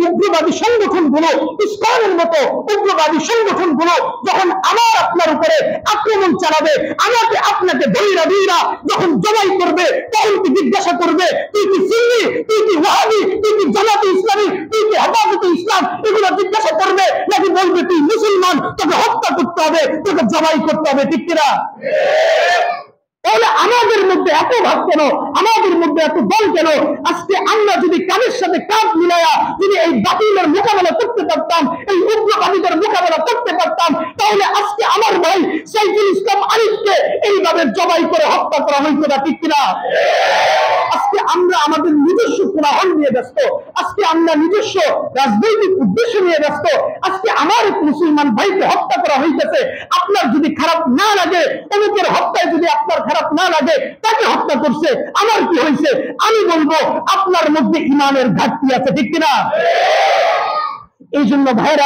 উগ্রবাদী সংগঠনগুলো, ইসলামের মতো উগ্রবাদী সংগঠনগুলো যখন আমার আপনার উপরে আক্রমণ চালাবে, আমাকে আপনাকে ধৈরা যখন জবাই করবে, তখন কি জিজ্ঞাসা করবে তুই কি সুন্নি, তুই কি ওয়াহাবি, তুই কি জামাতে ইসলামী, তুই কি হেফাজতে ইসলাম, এগুলো জিজ্ঞাসা করবে? নাকি বলবে তুই মুসলমান, তোকে হত্যা করতে হবে, তোকে জবাই করতে হবে? ঠিক কিনা? তাহলে আমাদের মধ্যে এত ভাগ কেন, আমাদের মধ্যে এত দল কেন? আজকে আমরা যদি কানের সাথে কাঁধ মিলাইয়া যদি এই বাতিলের মোকাবেলা করতে পারতাম, এই উগ্রবাদীদের মোকাবেলা করতে পারতাম, তাহলে আজকে আমার ভাই সাইফুল ইসলাম আরিফকে এইভাবে জবাই করে হত্যা করা হইতো না। ঠিক কিনা? আজকে আমরা আমাদের নিজস্ব কোলাহল নিয়ে ব্যস্ত, আজকে আমরা নিজস্ব রাজনৈতিক উদ্দেশ্য নিয়ে ব্যস্ত। আজকে আমার এক মুসলমান ভাইকে হত্যা করা হইতেছে, আপনার যদি খারাপ না লাগে, অনেকের হত্যায় যদি আপনার খারাপ না লাগে, তাকে হত্যা করছে, আমার কি হয়েছে? আমি বলবো আপনার মধ্যে ইমানের ঘাটতি আছে। ঠিক কিনা? এই জন্য ভাইরা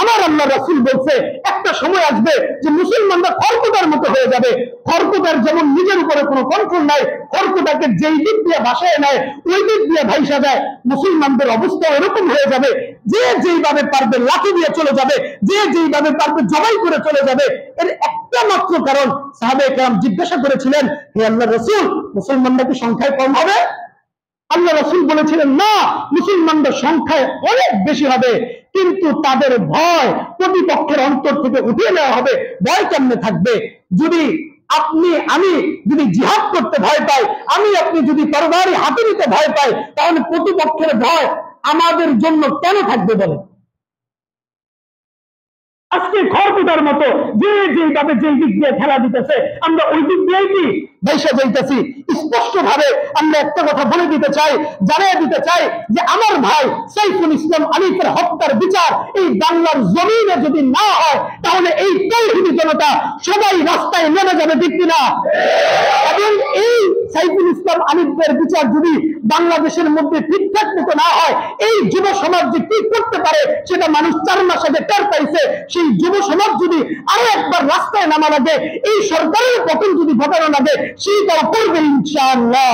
আমার আল্লাহ রাসূল বলছে একটা সময় আসবে যে মুসলমানরা খড়কুটার মতো হয়ে যাবে। খড়কুটার যেমন নিজের উপরে কোনো কন্ট্রোল নাই, খড়কুটাকে যেই দিক দিয়ে ভাসায় নেয় ওই দিক দিয়ে ভাইসা যায়। মুসলমানদের অবস্থা এরকম হয়ে যাবে, যে যেইভাবে পারবে লাঠি দিয়ে চলে যাবে, যে যেইভাবে পারবে জবাই করে চলে যাবে। এর একটা মাত্র কারণ, সাহাবায়ে কেরাম জিজ্ঞাসা করেছিলেন, হে আল্লাহর রাসূল, মুসলমানরা কি সংখ্যায় কম হবে? আল্লাহ রাসূল বলেছিলেন, না, মুসলমানদের সংখ্যায় অনেক বেশি হবে, কিন্তু তাদের ভয় প্রতিপক্ষের অন্তর থেকে উঠিয়ে নেওয়া হবে। ভয় কেমনে থাকবে? যদি আমি যদি জিহাদ করতে ভয় পাই, আপনি যদি তরবারি হাতে নিতে ভয় পাই, তাহলে প্রতিপক্ষের ভয় আমাদের জন্য কেন থাকবে বলেন? আজকে খড়কুটার মতো যে যেভাবে যে দিক দিয়ে খেলা দিতেছে, আমরা ওই দিক দিয়েই কি ভাইসা যাইতেছি। স্পষ্ট ভাবে আমরা একটা কথা বলে দিতে চাই, জানিয়ে দিতে চাই যে আমার ভাই সাইফুল ইসলাম আরিফের হত্যার বিচার এই বাংলার জমিনে যদি না হয়, তাহলে এই তৌহিদি জনতা সবাই রাস্তায় নেমে যাবে। ঠিক কিনা? এবং এই সাইফুল ইসলাম আরিফের বিচার যদি বাংলাদেশের মধ্যে ঠিকঠাক মতো না হয়, এই যুব সমাজ যে কি করতে পারে সেটা মানুষ 4 মাস আগে টের পাইছে। সেই যুব সমাজ যদি আরো একবার রাস্তায় নামা লাগে, এই সরকারের পতন যদি ঘটানো লাগে, সেটাও করবে ইনশাআল্লাহ।